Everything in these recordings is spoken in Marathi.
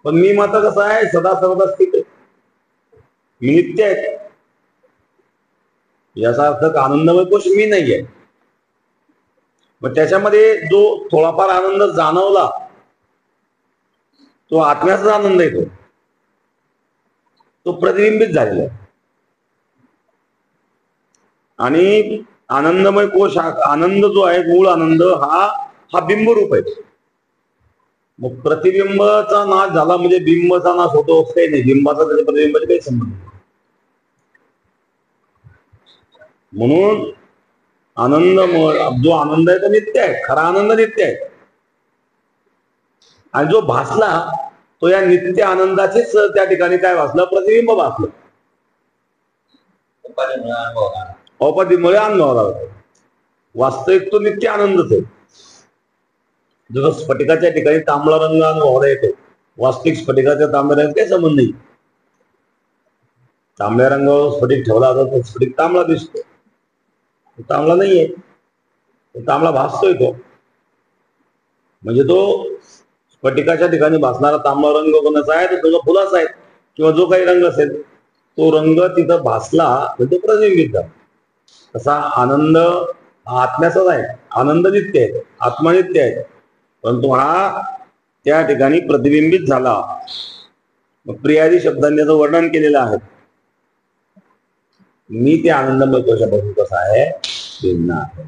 पण मी मात्र कसं आहे, सदा सर्वदा स्थित आहे, मी नित्य आहे. याचा अर्थ आनंदमय कोश मी नाहीये. मग त्याच्यामध्ये जो थोडाफार आनंद जाणवला तो आत्म्याचा आनंद येतो, तो प्रतिबिंबित झालेला आहे. आणि आनंदमय कोश हा आनंद जो आहे, मूळ आनंद हा बिंबरूप आहे. मग प्रतिबिंबाचा नाश झाला म्हणजे बिंबाचा नाश होतो काही नाही. बिंबाचा त्याच्या प्रतिबिंबाचा काही संबंध नाही. म्हणून आनंद जो आनंद आहे तो नित्य आहे, खरा आनंद नित्य आहे. आणि जो भासला तो या नित्य आनंदाचेच त्या ठिकाणी काय भासलं, प्रतिबिंब भासलं, औपाधीमुळे अनुभवाला होतो. वास्तविक तो नित्य आनंदच आहे. जसं स्फटिकाच्या ठिकाणी तांबडा रंग अनुभवाला येतो, वास्तविक स्फटिकाच्या तांबड्या रंगाचा काही संबंध नाही. तांबड्या रंगावर स्फटिक ठेवला तर स्फटिक तांबडा दिसतो, तांबडा नाहीये, तांबडा भासतोय तो. म्हणजे तो स्फटिकाच्या ठिकाणी भासणारा तांबडा रंग कोणाचा आहे, तो तुझा फुलाचा आहे किंवा जो काही रंग असेल तो रंग तिथं भासला म्हणजे तो प्रतिबिंबित झाला. तसा आनंद आत्म्याचाच आहे, आनंद नित्य आहे, आत्मा नित्य आहे, परंतु हा त्या ठिकाणी प्रतिबिंबित झाला. प्रियादी शब्दांनी त्याचं वर्णन केलेलं आहे. मी ते आनंदमय कोशापासून कसा आहे, भिन्न आहे.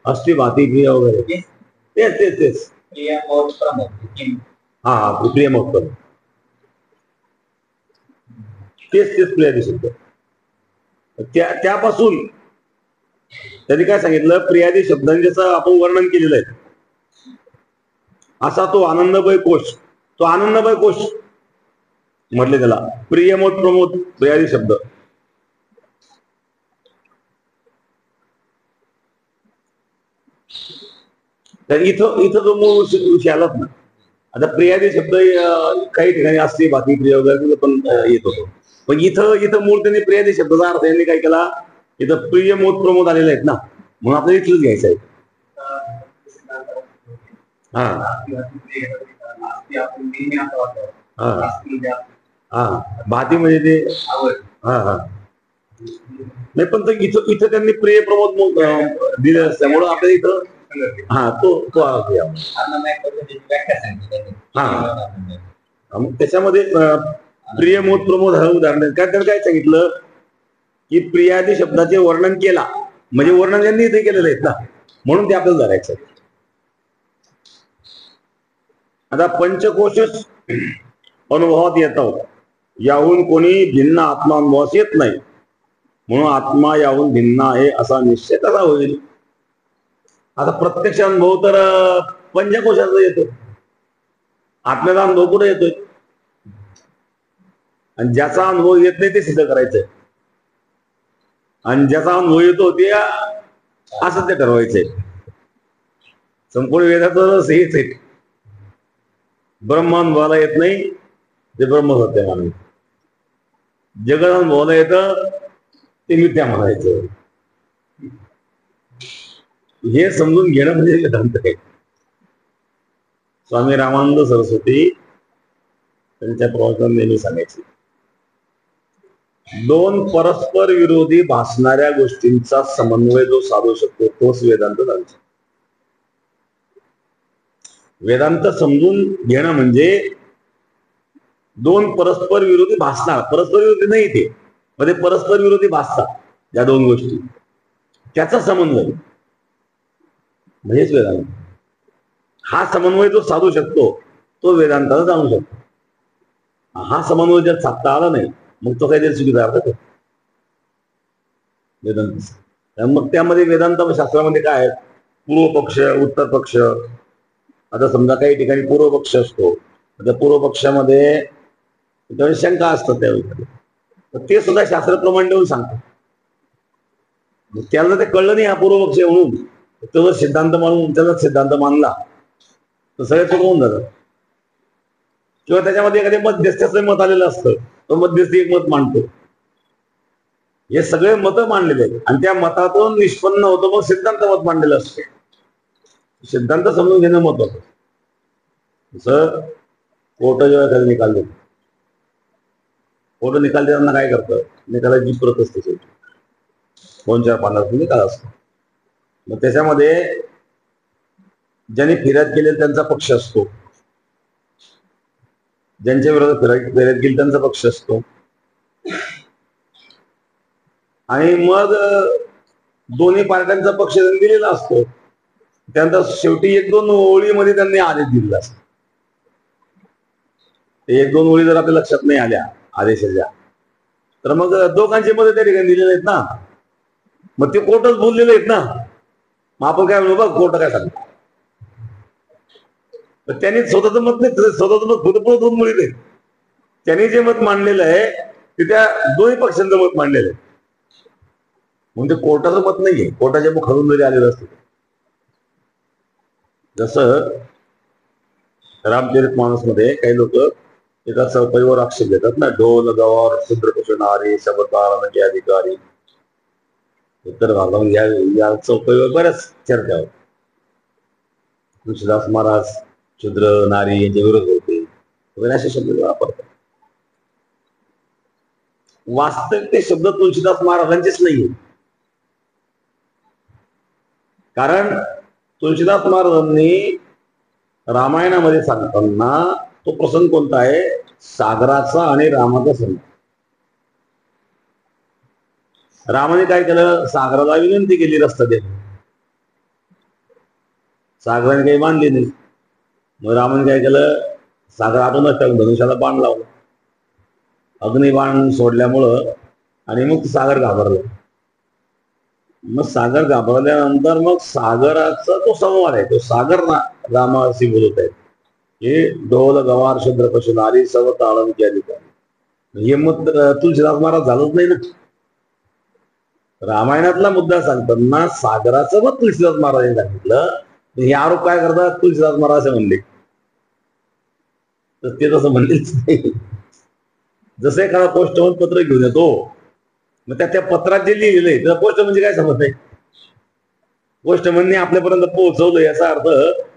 अस्थि भाती प्रिय वगैरे तेच तेच तेच हा प्रिय मग तेच तेच प्रियादी शब्द. त्यापासून त्यांनी काय सांगितलं, प्रियादी शब्दांचं आपण वर्णन केलेलं आहे. असा तो आनंदमय कोश, तो आनंदमय कोश म्हटले त्याला. प्रियमोद प्रमोद प्रियादी शब्द. तर इथं जो मूळ विषय आलाच ना. आता प्रियादी शब्द काही ठिकाणी असते, बाकी प्रिय वगैरे पण येत होतो, पण इथं मूळ त्यांनी प्रियादी शब्दाचा अर्थ यांनी काय केला, इथं प्रियमोद प्रमोद आलेले आहेत ना, म्हणून आपल्याला इथलंच घ्यायचं आहे. भाती म्हणजे ते नाही, पण इथं त्यांनी प्रिय प्रमोद दिलं असल्यामुळं आपल्या इथं त्याच्यामध्ये प्रियमोद प्रमोद हा उदाहरण काय तर काय सांगितलं की प्रियादी शब्दाचे वर्णन केला म्हणजे वर्णन त्यांनी इथे केलेलं आहेत ना, म्हणून ते आपल्याला धरायचं. आता पंचकोशच अनुभवात येतात, याहून कोणी भिन्न आत्मा अनुभवास येत नाही, म्हणून आत्मा याहून भिन्न आहे असा निश्चय कसा होईल. आता प्रत्यक्ष अनुभव तर पंचकोशाचा येतो, आत्म्याचा अनुभव कुठे येतोय, आणि ज्याचा अनुभव येत नाही ते सिद्ध करायचंय, आणि ज्याचा अनुभव येतो ते असं ते ठरवायचंय. संपूर्ण वेदाचं रस हेच आहे. ब्रह्म अनुभवाला येत नाही ते ब्रह्म सत्य मानायचं, जगत अनुभवाला येतं ते मिथ्या म्हणायचं. हे समजून घेणं म्हणजे वेदांत आहे. स्वामी रामानंद सरस्वती त्यांच्या प्रवचनात नेहमी सांगायचे, दोन परस्पर विरोधी भासणाऱ्या गोष्टींचा समन्वय जो साधू शकतो तोच वेदांत झाला. वेदांत समजून घेणं म्हणजे दोन परस्पर विरोधी भासणार, परस्पर विरोधी नाही ते, मध्ये परस्पर विरोधी भासतात या दोन गोष्टी, त्याचा समन्वय म्हणजेच वेदांत. हा समन्वय जो साधू शकतो तो वेदांताला जाणू शकतो. हा समन्वय जर साधता आला नाही मग तो काहीतरी चुकीचा अर्थ करतो वेदांत. मग त्यामध्ये वेदांत शास्त्रामध्ये काय आहे, पूर्व पक्ष उत्तर पक्ष. आता समजा काही ठिकाणी पूर्व पक्ष असतो, आता पूर्व पक्षामध्ये शंका असतात त्यावेळी, तर ते सुद्धा शास्त्र प्रमाण देऊन सांगतात. त्याला ते कळलं नाही हा पूर्व पक्ष म्हणून, तो जर सिद्धांत मानून त्याचा सिद्धांत मानला तर सगळे चुकवून जातात. किंवा त्याच्यामध्ये एखाद्या मध्यस्थाचं मत आलेलं असतं, तो मध्यस्थी एक मत मांडतो, हे सगळे मतं मांडलेले आहेत आणि त्या मतातून निष्पन्न होतं मग सिद्धांत मत मांडलेलं असतं. सिद्धांत समजून घेणं महत्वाचं. जसं कोर्ट जेव्हा एखादा निकाल देतो, कोर्ट निकाल देताना काय करतं, निकालाची प्रत असते शेवटी 2-4 पानाचा निकाल असतो. मग त्याच्यामध्ये ज्यांनी फिर्याद केली त्यांचा पक्ष असतो, ज्यांच्या विरोधात फिर्याद केली त्यांचा पक्ष असतो आणि मग दोन्ही पार्ट्यांचा पक्ष दिलेला असतो. त्यानंतर शेवटी 1-2 ओळीमध्ये त्यांनी आदेश दिलेला असतो. 1-2 ओळी जर आपल्या लक्षात नाही आल्या आदेशाच्या, तर मग दोघांची मतं त्या ठिकाणी दिलेले आहेत ना, मग ते कोर्टच बोललेले आहेत ना. मग आपण काय म्हणू, बघ कोर्ट काय सांगतो. त्यांनी स्वतःचं मत नाही, स्वतःचं मत खुदपुढे 2 मुली नाही, त्यांनी जे मत मांडलेलं आहे ते त्या दोन्ही पक्षांचं मत मांडलेलं आहे. म्हणजे कोर्टाचं मत नाहीये, कोर्टाच्या मुखातून जरी आलेलं असतं. जसं रामचरितमानस मध्ये काही लोक एका चौपाईवर आक्षेप घेतात ना, ढोल गवार शूद्रपशु नारी सबतारांचे अधिकारी. उत्तर भारतामध्ये या चौपाईवर बऱ्याच चर्चा होत्या. तुळशीदास महाराज शूद्र नारी यांच्या विरोध होते वगैरे असे शब्द वापरतात. वास्तविक ते शब्द तुळशीदास महाराजांचेच नाहीये. कारण तुळशीदास महाराजांनी रामायणामध्ये सांगताना तो प्रसंग कोणता आहे, सागराचा आणि रामाचा संवाद. रामाने काय केलं, सागराला विनंती केली रस्ता दे. सागराने काही मानली नाही. मग रामाने काय केलं, सागरातूनच त्या धनुष्याला बाण लावला. अग्निबाण सोडल्यामुळं आणि मग सागर घाबरला. मग सागर घाबरल्यानंतर मग सागराचा तो संवाद आहे, तो सागर रामाशी बोलत आहे. हे ढोल गवार शूद्रपशु नारी सर्व ताळन इत्यादी. हे मत तुळशीदास महाराज झालंच नाही ना. रामायणातला मुद्दा सांगताना सागराचं मत तुळशीदास महाराजांनी सांगितलं. हे आरोप काय करतात, तुळशीदास महाराज असे म्हणले, तर ते तसं म्हणलेच नाही. जसं एखादा पोस्टमन पत्र घेऊन येतो, मग त्या पत्रात जे लिहिलेलं आहे तर पोस्ट म्हणजे काय समजत नाही. पोस्टमनने आपल्यापर्यंत पोहोचवलं याचा अर्थ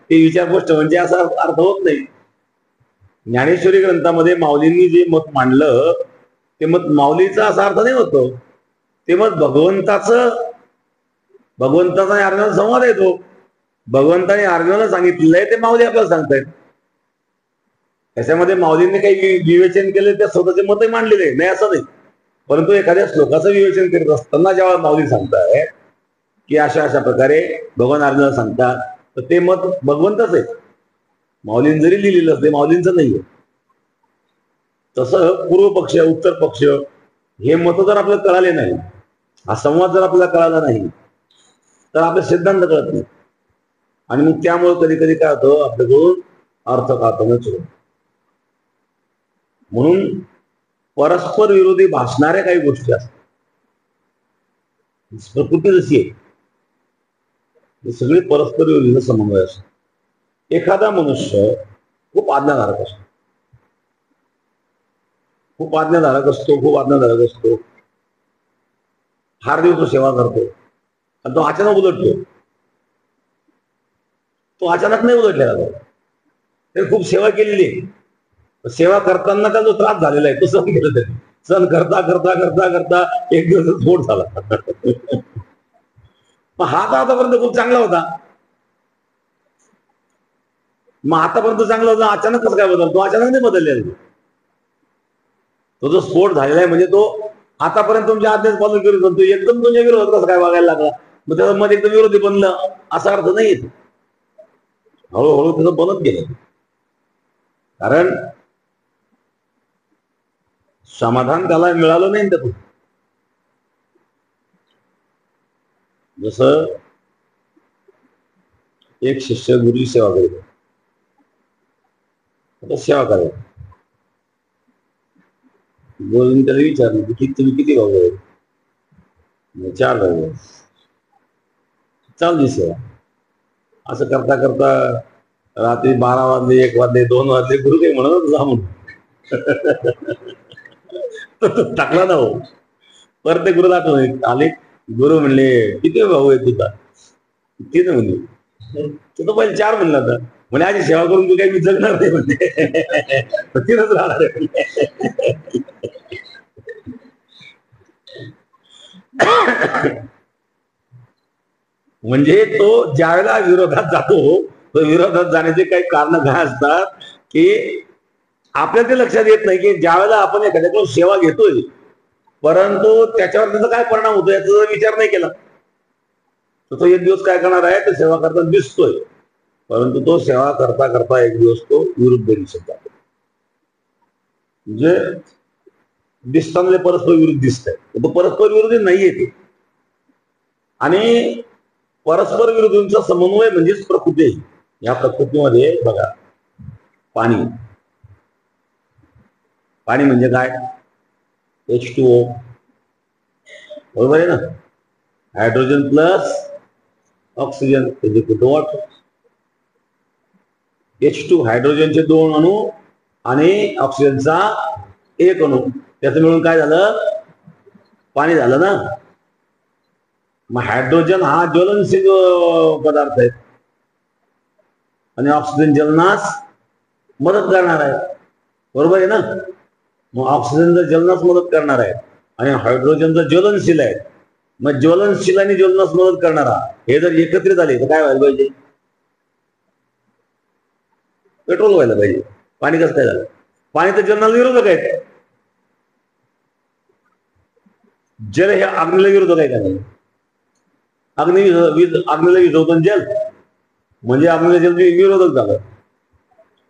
ते विचार पोस्ट म्हणजे असा अर्थ होत नाही. ज्ञानेश्वरी ग्रंथामध्ये माऊलींनी जे मत मांडलं ते मत माऊलीचा असा अर्थ नाही होतो. ते मत भगवंताचा आणि अर्जुनाचा संवाद येतो. भगवंताने अर्जुनाला सांगितलेलं ते माऊली आपल्याला सांगतायत. त्याच्यामध्ये माऊलींनी काही विवेचन केले, त्या स्वतःचे मतही मांडलेले नाही असं नाही. परंतु एखाद्या श्लोकाचं विवेचन करत असताना जेव्हा माऊली सांगताय की अशा अशा प्रकारे भगवान अर्जुनाला सांगतात, तर ते मत भगवंतच आहे. माऊलींनी जरी लिहिलेलं असते, माऊलींचं नाहीये. तसं पूर्व पक्ष उत्तर पक्ष हे मत जर आपल्याला कळाले नाही, हा संवाद जर आपल्याला कळाला नाही, तर आपले सिद्धांत कळत नाही. आणि मग त्यामुळे कधी कधी काय होतं, आपल्याकडून अर्थ काढतानाच होतो. म्हणून परस्पर विरोधी भासणाऱ्या काही गोष्टी असतात. प्रकृती जशी आहे सगळी परस्पर विरोधी समन्वय असतो. एखादा मनुष्य खूप आज्ञाधारक असतो, खूप आज्ञाधारक असतो, फार दिवस सेवा करतो आणि तो अचानक उलटतो. तो अचानक नाही उलटलेला, त्याने खूप सेवा केलेली आहे. सेवा करताना त्याचा जो त्रास झालेला आहे तो सहन केला. त्याने सहन करता करता करता करता एक दिवस स्फोट झाला. हा तर आतापर्यंत खूप चांगला होता. मग आतापर्यंत चांगला होता, अचानक कसं काय बदल? तो अचानक नाही बदललेला. तो जो स्फोट झालेला आहे म्हणजे तो आतापर्यंत तुमच्या आज्ञेच पालन करीत होतो, एकदम तुमच्या विरोधात कसं काय वागायला लागला? मग त्याचा मध्ये एकदम विरोधी बनलं असा अर्थ नाही येतो. हळूहळू त्याचं बनत गेलं. कारण समाधान त्याला मिळालं नाही त्यातून. जसं एक शिष्य गुरुची सेवा करतो, आता सेवा करायची. गुरुजींनी त्याला विचारलं की तुम्ही किती भाऊ आहे? 4 भाऊ. चालली सेवा. असं करता करता रात्री 12 वाजले, 1 वाजले, 2 वाजले, गुरु काही म्हणत जा म्हणून टाकला ना हो. परत ते गुरुला आले. गुरु म्हणले किती भाऊ आहे तुझा? तीन म्हणले. तू पहिले 4 म्हणला होता. म्हणे आधी सेवा करून तू काही मी जगणार नाही म्हणते. 3च राहणार आहे. म्हणजे तो ज्यावेळेला विरोधात जातो, तो विरोधात जाण्याचे काही कारण काय असतात की आपल्याला ते लक्षात येत नाही की ज्यावेळेला आपण एखाद्याकडून सेवा घेतोय, परंतु त्याच्यावर त्याचा काय परिणाम होतो याचा विचार नाही केला, तर तो एक दिवस काय करणार आहे, तो सेवा करताना दिसतोय, परंतु तो सेवा करता करता एक दिवस तो विरुद्ध दिसत जातो. म्हणजे दिसताना परस्पर विरुद्ध दिसत आहे, तो परस्पर विरोधी नाहीये ते. आणि परस्पर विरोधींचा समन्वय म्हणजेच प्रकृती आहे. या प्रकृतीमध्ये बघा, पाणी पाणी म्हणजे काय? H2O, बरोबर आहे ना? Hydrogen plus oxygen is equal to water. H2 हायड्रोजनचे 2 अणू आणि ऑक्सिजनचा 1 अणू, त्याचं मिळून काय झालं? पाणी झालं ना. मग हायड्रोजन हा ज्वलनशील पदार्थ आहे आणि ऑक्सिजन ज्वलनास मदत करणार आहे, बरोबर आहे ना? मग ऑक्सिजन जर ज्वलनास मदत करणार आहे आणि हायड्रोजन जर ज्वलनशील आहे, मग ज्वलनशील आणि ज्वलनास मदत करणारा हे जर एकत्रित आले तर काय व्हायला पाहिजे? पेट्रोल व्हायला पाहिजे. पाणी कसं काय झालं? पाणी तर जलनाला विरोधक आहे. जल हे अग्नीला विरोधक आहे का नाही? अग्नीला विझवतो जल, म्हणजे अग्नीला जल विरोधक झालं.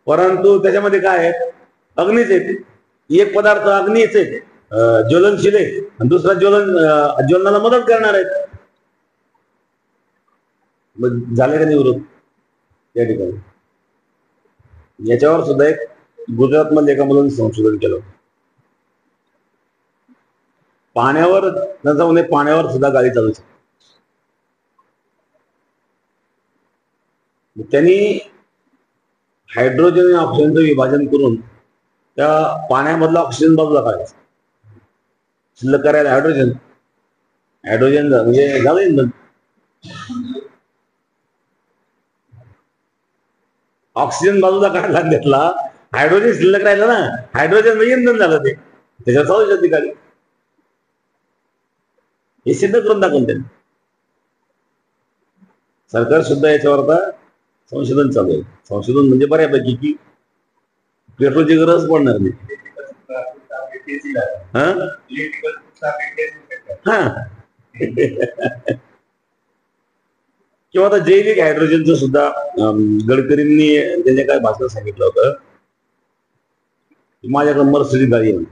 परंतु त्याच्यामध्ये काय आहे? अग्नीच आहे. एक पदार्थ अग्नीच आहे, ज्वलनशील आहे, आणि दुसरा ज्वलनाला मदत करणार आहे. मग झाले का नाही विरोध या ठिकाणी? याच्यावर सुद्धा एक गुजरात मध्ये एका मुलांनी संशोधन केलं. पाण्यावर न जाऊन पाण्यावर सुद्धा गाडी चालू शकते. त्यांनी हायड्रोजन आणि ऑक्सिजनचं विभाजन करून त्या पाण्यामधला ऑक्सिजन बाजूला काढायचा, शिल्लक करायला हायड्रोजन म्हणजे झालं इंधन. ऑक्सिजन बाजूला काढला घेतला, हायड्रोजन शिल्लक राहिलं ना, हायड्रोजन म्हणजे इंधन झालं, ते त्याच्यावर चालू शकते गाडी. हे सिद्ध करून दाखवून त्यांनी. सरकार सुद्धा याच्यावर आता संशोधन चालू आहे. संशोधन म्हणजे बऱ्यापैकी की पेट्रोलची गरज पडणार नाही. किंवा आता जैविक हायड्रोजनचं सुद्धा गडकरींनी त्यांच्या काय भाषणात सांगितलं होतं. माझ्याकडे मर्सिडीज गाडी आहे,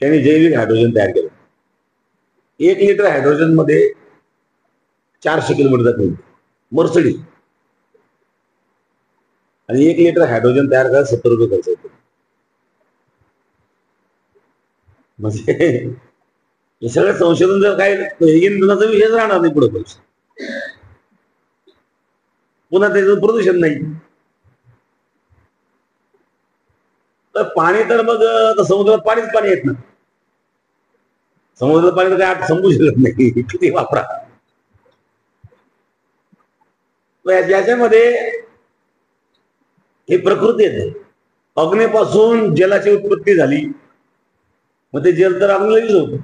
त्यांनी जैविक हायड्रोजन तयार केलं. 1 लिटर हायड्रोजन मध्ये 400 किलोमीटर जाते मर्सिडीज, आणि 1 लिटर हायड्रोजन तयार करायला 70 रुपये खर्च येतो. म्हणजे हे सगळं संशोधन जर काय इंधनाचा विषयच राहणार नाही पुढे पैसे. पुन्हा त्याचं प्रदूषण नाही. तर पाणी तर मग समुद्रात पाणीच पाणी येत ना. समुद्रात पाणी तर काय आठ संपू शकत नाही, किती वापरा. याच्यामध्ये ही प्रकृती येते. अग्नीपासून जलाची उत्पत्ती झाली, मग ते जल तर अग्नीला विझवतो.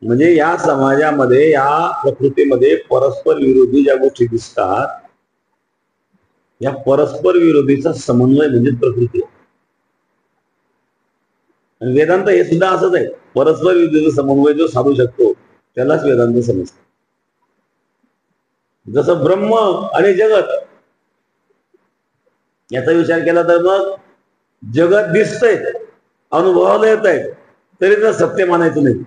म्हणजे या समाजामध्ये, या प्रकृतीमध्ये परस्पर विरोधी ज्या गोष्टी दिसतात, या परस्पर विरोधीचा समन्वय म्हणजे प्रकृती. आणि वेदांत हे सुद्धा असंच आहे. परस्पर विरोधीचा समन्वय जो साधू शकतो त्यालाच वेदांत समजतो. जसं ब्रह्म आणि जगत याचा विचार केला तर मग जगत दिसतंय, अनुभवाला येत आहे, तरी तर सत्य मानायचं नाही.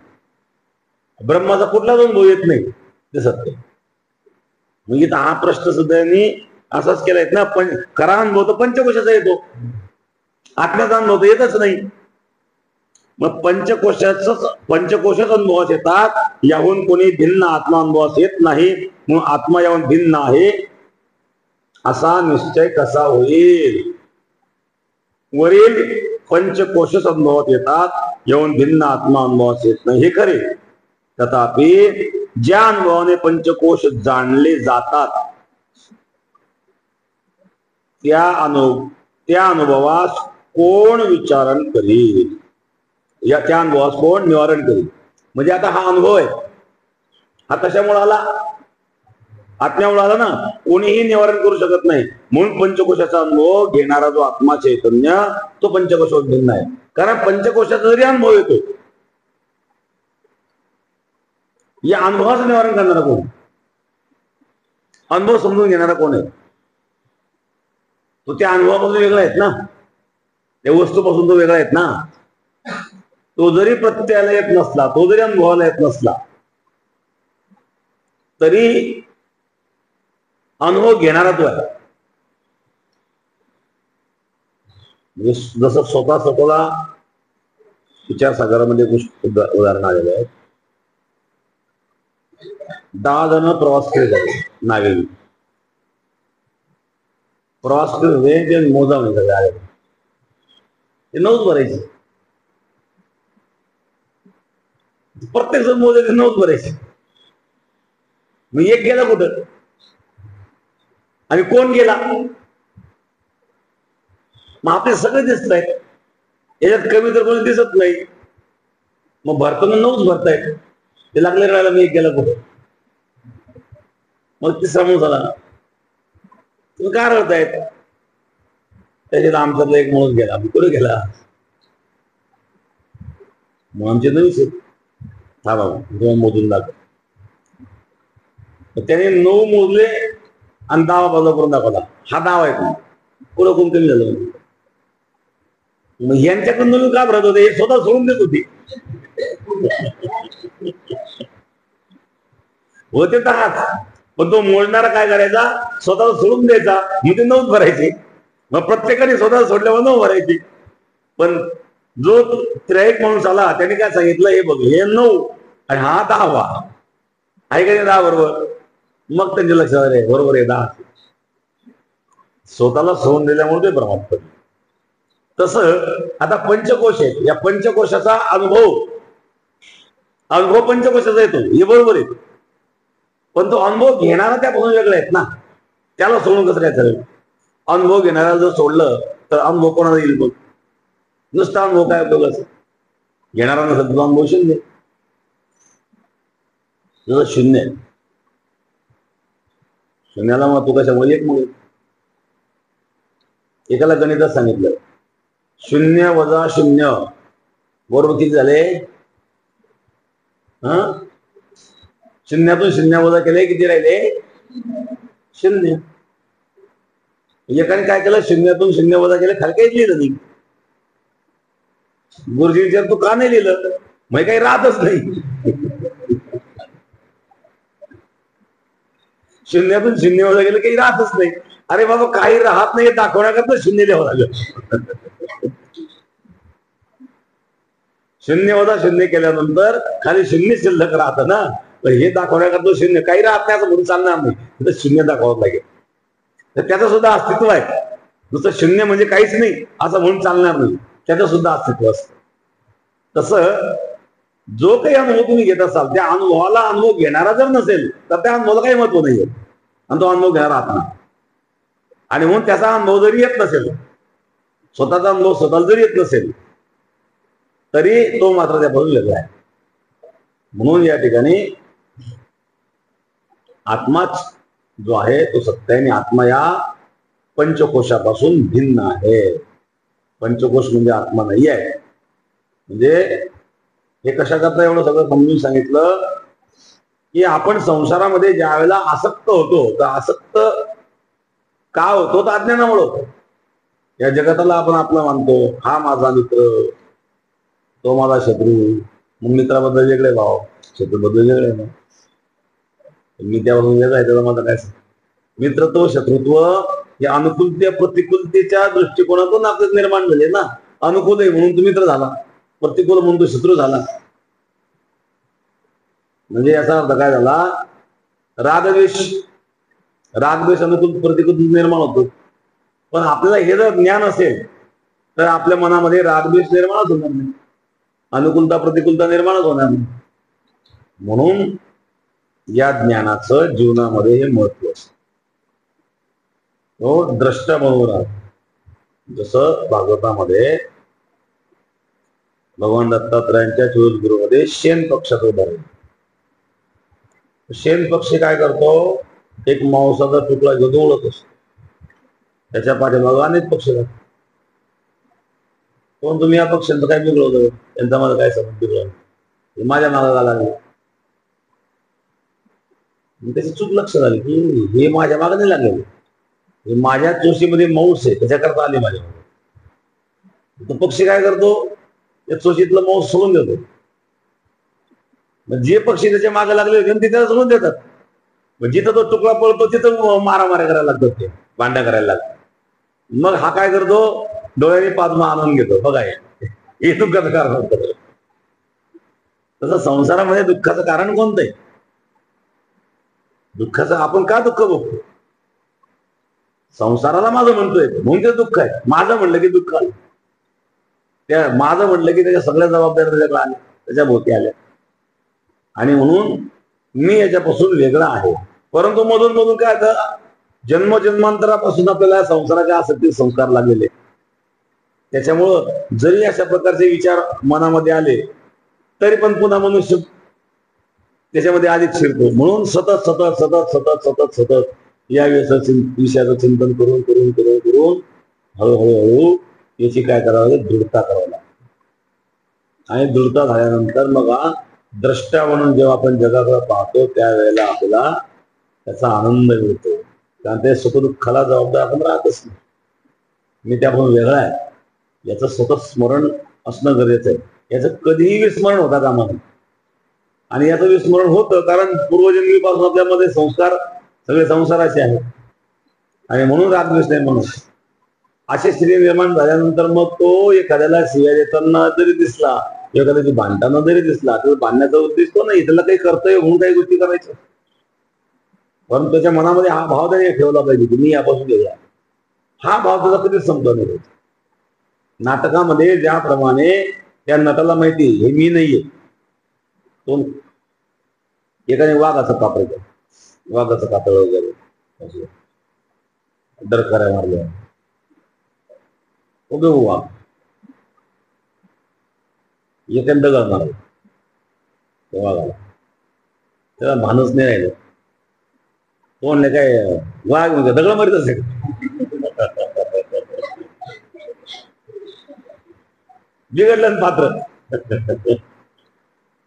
ब्रह्माचा कुठलाच अनुभव येत नाही, ते सत्य. म्हणजे हा प्रश्न सुद्धा यांनी असाच केलाय ना. खरा अनुभव तर पंचकोशाचा येतो, आत्म्याचा अनुभव तर येतच नाही. मग पंचकोशच अनुभवास येतात, याहून कोणी भिन्न आत्मा अनुभवास येत नाही. मग आत्मा याहून भिन्न आहे असा निश्चय कसा होईल? वरील पंचकोशच अनुभवात येतात, येऊन भिन्न आत्मा अनुभवास येत नाही हे खरे. तथापि ज्या अनुभवाने पंचकोश जाणले जातात त्या अनुभवास कोण विचारण करील, त्या अनुभवास कोण निवारण करील. म्हणजे आता हा अनुभव आहे, हा कशामुळे आला, आत्म्यामुळे आला ना. कोणीही निवारण करू शकत नाही. म्हणून पंचकोशाचा अनुभव घेणारा जो आत्मा चैतन्य तो पंचकोशावर भिन्न आहे. कारण पंचकोशाचा जरी अनुभव येतो, या अनुभवाचं निवारण करणारा कोण, अनुभव समजून घेणारा कोण आहे, तो त्या अनुभवापासून वेगळा आहेत ना, त्या वस्तूपासून तो वेगळा आहेत ना. तो जरी प्रत्ययाला येत नसला, तो जरी अनुभवाला येत नसला, तरी अनुभव घेणारा तो आहे. जसं स्वतःला विचारसागरामध्ये उदाहरण आलेलं आहे. 10 जण प्रवास केले नावेली, प्रवास केले ते मोजावणे सगळे आले, ते 9च भरायचे. प्रत्येक जण मोजायचे 9च भरायचे. मग एक गेला कुठं आणि कोण गेला, मग आपले सगळे दिसत आहेत, याच्यात कमी तर कोणी दिसत नाही. मग भरताना 9च भरतायत, ते लागले राहायला मी एक गेला कुठं. मग तिसरा माणूस झाला, तुम्ही काय रडतायत, त्याच्यात आमच्यातला एक माणूस गेला, कुठे गेला, मग आमचे 9 हा बाबा दोन मोजून दाखव. त्याने 9 मोजले आणि 10 बाजूला करून दाखवला, हा 10 आहे, पुढं कोण कमी झालं. मग यांच्याकडून तुम्ही का भरत होते, हे स्वतः सोडून देत होती. होते 10, पण तो मोजणारा काय करायचा, स्वतःला सोडून द्यायचा, मग ते 9च भरायचे. मग प्रत्येकाने स्वतः सोडल्यावर 9 भरायचे. पण जो त्रयिक माणूस आला त्याने काय सांगितलं, हे बघ हे 9 आणि हा 10वा आहे का नाही, 10 बरोबर. मग त्यांच्या लक्षात आले बरोबर आहे 10. स्वतःला सोडून दिल्यामुळे ते प्रमाण पडले. तसं आता पंचकोश आहेत, या पंचकोशाचा अनुभव पंचकोशाचा येतो, हे बरोबर आहे. पण तो अनुभव घेणारा त्यापासून वेगळे आहेत ना, त्याला सोडून कसं काय चालेल. अनुभव घेणाऱ्याला जर सोडलं तर अनुभव कोणाला येईल, बघ नुसता अनुभव काय उपयोगाचा, घेणारा नसेल तुझा अनुभव शून्य. जसं शून्य, शून्याला मग तू कशामुळे एक मुळे. एकाला गणितात सांगितलं 0 वजा 0 बरोबर किती झाले, शून्यातून 0 वजा केले किती राहिले, 0. एकाने काय केलं, 0तून 0 वजा केले, खाली काहीच लिहिलं नाही. गुरुजी विचार तू का नाही लिहिलं, मग काही राहतच नाही. 0तून 0 वजा केलं काही राहतच नाही. अरे बाबा काही राहत नाही दाखवण्याकरता 0 लिहावं लागलं. 0 वजा 0 केल्यानंतर खाली 0 शिल्लक राहतं ना, तर हे दाखवण्याकरता 0 काही राहत नाही असं म्हणून चालणार नाही, तर 0 दाखवावं लागेल. तर त्याचं सुद्धा अस्तित्व आहे. नुसतं 0 म्हणजे काहीच नाही असं म्हणून चालणार नाही, त्याचं सुद्धा अस्तित्व असतं. तसं जो काही अनुभव तुम्ही घेत असाल त्या अनुभवाला अनुभव घेणारा जर नसेल तर त्या अनुभवाला काही महत्व नाहीये, आणि तो अनुभव घेणारा आत्मा. आणि म्हणून त्याचा अनुभव जरी येत नसेल, स्वतःचा अनुभव स्वतःला जरी येत नसेल, तरी तो मात्र त्यापासून वेगळा आहे. म्हणून या ठिकाणी आत्माच जो आहे तो सत्य आहे, आणि आत्मा या पंचकोशापासून भिन्न आहे. पंचकोश म्हणजे आत्मा नाही आहे. म्हणजे हे कशा करता एवढं सगळं समजून सांगितलं की आपण संसारामध्ये ज्या वेळेला आसक्त होतो, तर आसक्त का होतो, तर अज्ञानामुळे होतो. या जगताला आपण आपला मानतो, हा माझा मित्र, तो माझा शत्रू. मग मित्राबद्दल वेगळे भाव, शत्रूबद्दल वेगळे भाव. मी त्यावरून वेगळा आहे, त्याचा माझा काय. मित्र तो शत्रुत्व हे अनुकूलते प्रतिकूलतेच्या दृष्टिकोनातून आपले निर्माण झाले ना. अनुकूल आहे म्हणून तो मित्र झाला, प्रतिकूल म्हणून तो शत्रू झाला. म्हणजे याचा अर्थ काय झाला, रागद्वेष अनुकूल प्रतिकूल निर्माण होतो. पण आपल्याला हे जर ज्ञान असेल तर आपल्या मनामध्ये रागद्वेष निर्माणच होणार नाही. अनुकूलता प्रतिकूलता निर्माणच होणार नाही. म्हणून या ज्ञानाचं जीवनामध्ये हे महत्व असतं. तो द्रष्टा म्हणून राहतो. जसं भागवतामध्ये भगवान दत्तात्रयांच्या 24 गुरुमध्ये शेन पक्षाचं उदाहरण. शेन पक्षी काय करतो, एक मांसाचा तुकडा घेऊन उडत असतो, त्याच्या पाठीमागे अनेक पक्षी लागतात. पण तुम्ही या पक्ष्यांचं काय बिघडवलं, त्यांचा मला काय संबंध बिघडवलं, माझ्या मागाला लागले. त्याची चूक लक्ष झाली की हे माझ्या मागे नाही लागले, हे माझ्या चोशीमध्ये मांस आहे त्याच्याकरता आले माझ्या मागे. तो पक्षी काय करतो, त्या चोशीतलं मांस सोडून देतो. जे पक्षी त्याच्या मागे लागले होते ते त्याला सोडून देतात. जिथं तो तुकडा पळतो तिथं मारामाऱ्या करायला लागतात, ते भांड्या करायला लागतात. मग हा काय करतो, डोळ्याने पादमा आणून घेतो. बघा हे दुःखाचं कारण होतं. तसं संसारामध्ये दुःखाचं कारण कोणतं आहे? दुःखाचं आपण का दुःख बघतो? संसाराला माझं म्हणतोय म्हणून ते दुःख आहे. माझं म्हणलं की दुःख आलं. त्या माझं म्हणलं की त्याच्या सगळ्या जबाबदाऱ्या त्याच्याकडे आल्या, त्याच्या भोवती आल्या. आणि म्हणून मी याच्यापासून वेगळा आहे. परंतु मधून मधून काय होतं, जन्मजन्मांतरापासून आपल्याला संसाराच्या आसक्ती संस्कार लागलेले. त्याच्यामुळं जरी अशा प्रकारचे विचार मनामध्ये आले तरी पण पुन्हा मनुष्य त्याच्यामध्ये अधिक शिरतो. म्हणून सतत सतत सतत सतत सतत सतत या विषयाचं चिंतन करून करून करून करून हळूहळू याची काय करावं लागेल, दृढता करावं लागेल. आणि दृढता झाल्यानंतर मग द्रष्टा म्हणून जेव्हा आपण जगाकडे पाहतो त्यावेळेला आपल्याला त्याचा आनंद मिळतो. कारण ते सुखदुःखाला जबाबदार आपण राहतच नाही. मी त्यापासून वेगळा आहे याचं स्वतः स्मरण असणं गरजेचं आहे. याचं कधीही विस्मरण होता कामा नये. आणि याचं विस्मरण होतं कारण पूर्वजन्मीपासून आपल्यामध्ये संस्कार सगळे संसाराचे आहेत. आणि म्हणून रागद्वेष नाही. म्हणून असे स्त्री निर्माण झाल्यानंतर मग तो एखाद्याला शिव्या देताना जरी दिसला, एखाद्याची भांडताना जरी दिसला, तर भांडण्याचा उद्देश तो नाही, त्याला काही कर्तव्य म्हणून काही गोष्टी करायचं. पण त्याच्या मनामध्ये हा भाव त्याने ठेवला पाहिजे की मी यापासून गेला. हा भाव त्याचा कधीच संपला नाही पाहिजे. नाटकामध्ये ज्याप्रमाणे त्या नटाला माहिती हे मी नाहीये, तो एकाने वाघाचं कापड केलं, वाघाचं कातळ वगैरे डरकाऱ्या मारल्या, उभे वाघ एखाद दगड मारला त्या वाघाला, त्याला भानच नाही राहिलं. तो म्हणले काय वाघ म्हणजे दगड मारित असेल. बिघडलं पात्र.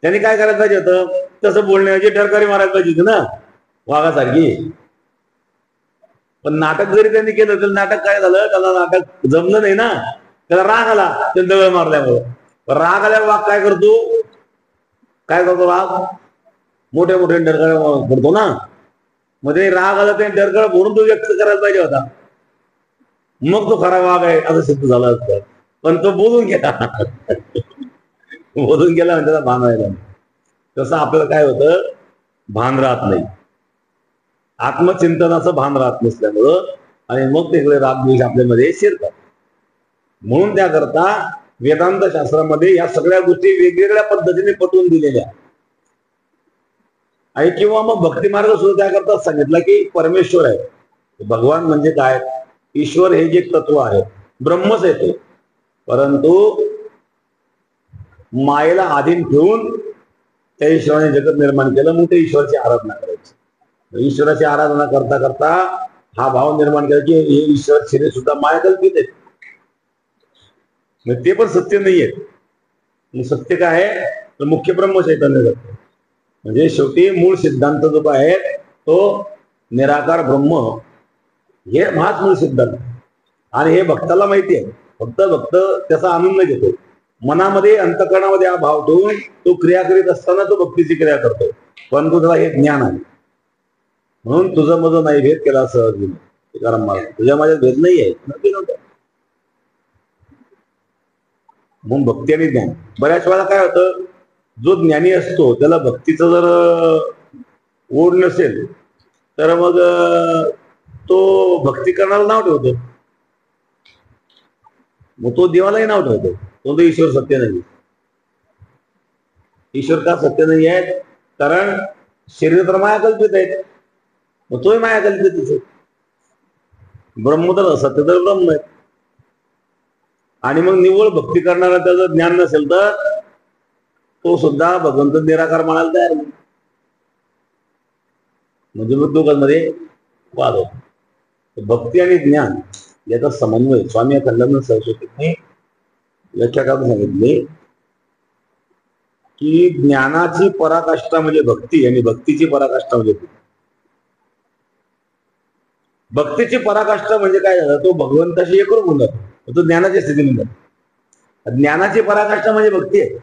त्यांनी काय करायला पाहिजे होतं, तसं बोलण्याची डरकारी मारायला पाहिजे होती ना वाघासारखी. पण नाटक जरी त्यांनी केलं तर नाटक काय झालं, त्याला नाटक जमलं नाही ना, त्याला राग आला ते दगड मारल्यामुळे. राग आल्यावर वाघ काय करतो वाघ मोठे मोठे डरकाळे पडतो ना. मध्ये राग आला ते डरकाळ म्हणून तो व्यक्त करायला पाहिजे होता, मग तो खरा वाघ आहे असं सिद्ध झालं असतं. पण तो बोलून गेला, बोलून गेला म्हणजे त्याला भान राहिला. तसं आपल्याला काय होतं, भान राहत नाही, आत्मचिंतनाचं भान राहत नसल्यामुळं, आणि मग ते रागद्वेष आपल्यामध्ये शिरतात. म्हणून त्याकरता वेदांत शास्त्रामध्ये या सगळ्या गोष्टी वेगवेगळ्या पद्धतीने पटवून दिलेल्या आहे. किंवा मग भक्ती मार्ग सुद्धा त्याकरता सांगितला की परमेश्वर आहे, भगवान म्हणजे काय, ईश्वर हे जे तत्व आहे ब्रह्मच आहे ते. परंतु मायेला अधीन ठेवून त्या ईश्वराने जगत निर्माण केलं, मग ते ईश्वराची आराधना करायची. ईश्वराची आराधना करता करता हा भाव निर्माण केला की हे ईश्वर शरीर सुद्धा माया कल्पित आहे, ते पण सत्य नाहीये. सत्य काय आहे तर मुख्य ब्रह्म चैतन्य जगत. म्हणजे शेवटी मूळ सिद्धांत जो आहे तो निराकार ब्रह्म, हे हाच मूळ सिद्धांत. आणि हे भक्ताला माहिती आहे. फक्त भक्त त्याचा आनंद घेतो. मनामध्ये अंतकरणामध्ये हा भाव ठेवून तो क्रिया करीत असताना तो भक्तीची क्रिया करतो. परंतु त्याला हे ज्ञान आहे. म्हणून तुझं माझं नाही भेद केला सहज, कारण मला तुझ्या माझ्यात भेद नाही आहे. म्हणून भक्ती आणि ज्ञान. बऱ्याच वेळा काय होतं, जो ज्ञानी असतो त्याला भक्तीचं जर ओढ नसेल तर मग तो भक्ती करण्याला नाव ठेवतो, मग तो देवालाही नाव ठेवतो, तो ईश्वर सत्य नाही. ईश्वर का सत्य नाही आहेत? कारण शरीर तर माया कल्पित आहेत, मग तोही माया कल्पितच आहे. ब्रह्म तर असत्य तर ब्रह्म आहे. आणि मग निव्वळ भक्ती करणारा त्याचं ज्ञान नसेल तर तो सुद्धा भगवंत निराकार म्हणायला तयार नाही. म्हणजे मग दोघांमध्ये वाद होतो. भक्ती आणि ज्ञान याचा समन्वय स्वामी अखंडानंद सरस्वतींनी व्याख्या करून सांगितले की ज्ञानाची पराकाष्ठा म्हणजे भक्ती आणि भक्तीची पराकाष्ठा म्हणजे भक्ती. भक्तीची पराकाष्ठा म्हणजे काय झालं, तो भगवंताशी एकरूप होऊन जातो, तो ज्ञानाच्या स्थितीमध्ये जातो. ज्ञानाची पराकाष्ठा म्हणजे भक्ती आहे.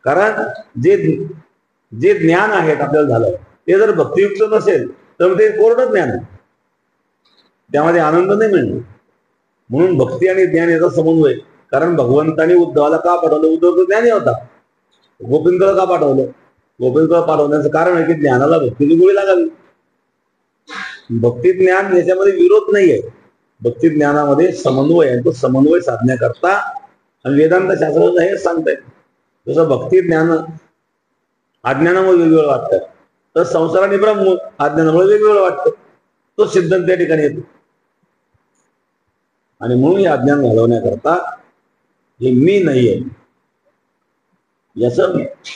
कारण जे जे ज्ञान आहेत आपल्याला झालं ते जर भक्तियुक्त नसेल तर ते कोरडं ज्ञान आहे, त्यामध्ये आनंद नाही मिळणार. म्हणून भक्ती आणि ज्ञान याचा समन्वय. कारण भगवंताने उद्धवाला का पाठवलं? उद्धव ज्ञानी होता. गोपिंकडे का पाठवलं? गोपिंकडे पाठवण्याचं कारण आहे की ज्ञानाला भक्तीची गोळी लागावी. भक्ती ज्ञान याच्यामध्ये विरोध नाहीये, भक्ती ज्ञानामध्ये समन्वय आहे. तो समन्वय साधण्याकरता आणि वेदांत शास्त्र हे सांगतायत. जसं भक्ती ज्ञान अज्ञानामुळे वेगवेगळं वाटतं, तर संसार आणि ब्रह्म अज्ञानामुळे वेगवेगळं वाटतं. तो सिद्धांत त्या ठिकाणी येतो. आणि म्हणून हे अज्ञान घालवण्याकरता हे मी नाहीये याच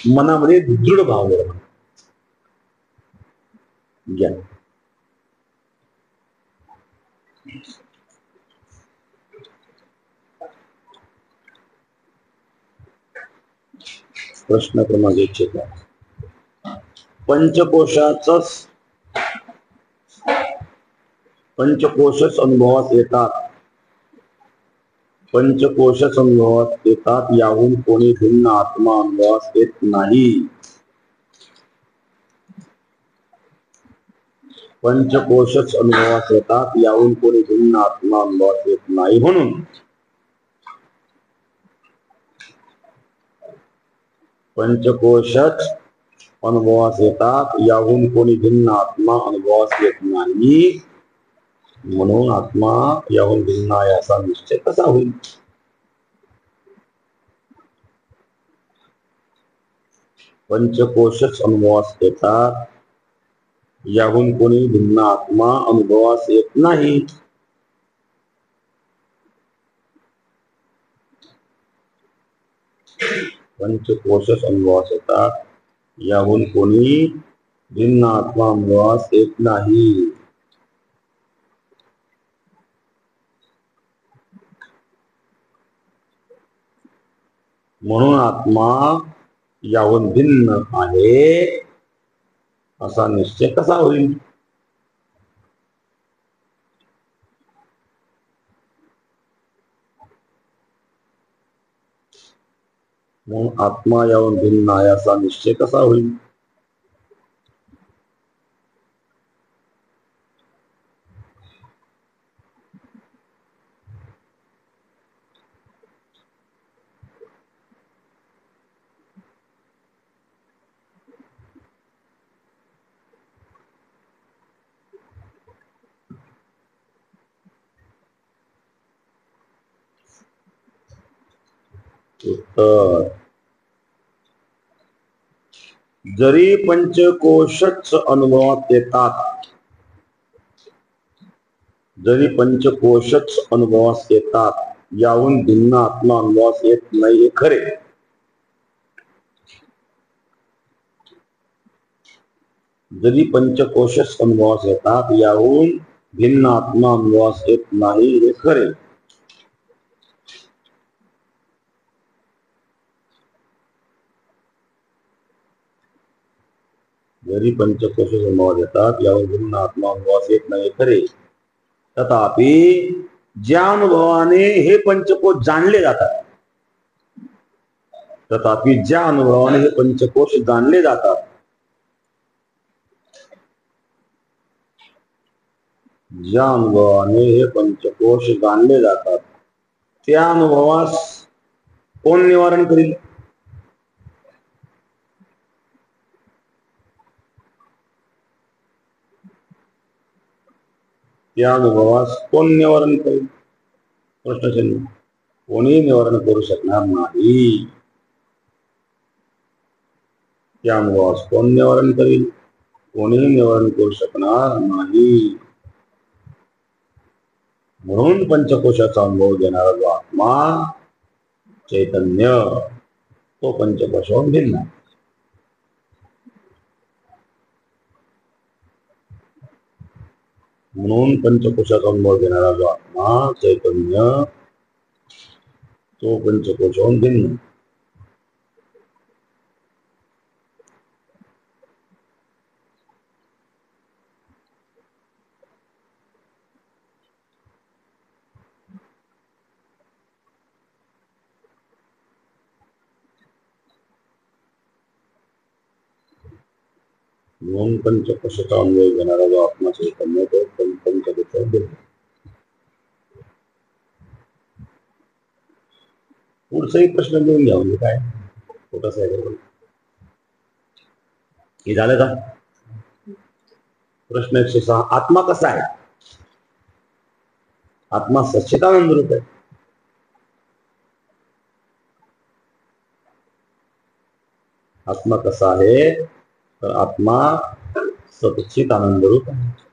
मनामध्ये दृढ भाव निर्माण घ्या. प्रश्न क्रमांक 1. पंचकोशच अनुभवास येतात. पंचकोशच अनुभवास येतात, याहून कोणी भिन्न आत्मा अनुभवास येत नाही. पंचकोशच अनुभवास येतात, याहून कोणी भिन्न आत्मा अनुभवास येत नाही. म्हणून पंचकोशच अनुभवास येतात, याहून कोणी भिन्न आत्मा अनुभवास येत नाही. म्हणून आत्मा याहून भिन्न आहे असा निश्चय कसा होईल? पंचकोशच अनुभवास येतात, याहून कोणी भिन्न आत्मा अनुभवास येत नाही. पंचकोशच अनुभवास येतात, याहून कोणी भिन्न आत्मा अनुभवास येत नाही. म्हणून आत्मा याहून भिन्न आहे असा निश्चय कसा होईल? म्हणून आत्मा याहून भिन्न आहे असा निश्चय कसा होईल? उत्तर: जरी पंचकोशच अनुभवात येतात, जरी पंचकोशच अनुभवास येतात, याहून भिन्न आत्मा अनुभवास येत नाही हे खरे. जरी पंचकोशच अनुभवास येतात, याहून भिन्न आत्मा अनुभवास येत नाही हे खरे. जरी पंचकोशच अनुभवास येतात, याहून भिन्न आत्मा अनुभवास येत नाही खरे. तथापि ज्या अनुभवाने हे पंचकोश जाणले जातात, तथापि ज्या अनुभवाने हे पंचकोश जाणले जातात, ज्या अनुभवाने हे पंचकोश जाणले जातात, त्या अनुभवास कोण निवारण करील? त्या अनुभवास कोण निवारण करेल? प्रश्नचिन्ह. कोणी निवारण करू शकणार नाही. त्या अनुभवास कोण निवारण करील? कोणीही निवारण करू शकणार नाही. म्हणून पंचकोशाचा अनुभव देणारा जो आत्मा चैतन्य तो पंचकोशाहून भिन्न आहे. म्हणून पंचकोशाचा अनुभव देणारा जो आत्मा चैतन्य तो पंचकोशाहून भिन्न. म्हणून पंचकोशाचा अनुभव घेणारा जो आत्मा चैतन्य तो पंचकोशाहून भिन्न. पुढचाही प्रश्न घेऊन घ्या. म्हणजे काय छोटासा आहे. हे झालं का? प्रश्न 106. आत्मा कसा आहे? आत्मा सच्चिदानंद रूप आहे. आत्मा कसा आहे? तर आत्मा सच्चित आनंद रूप आहे.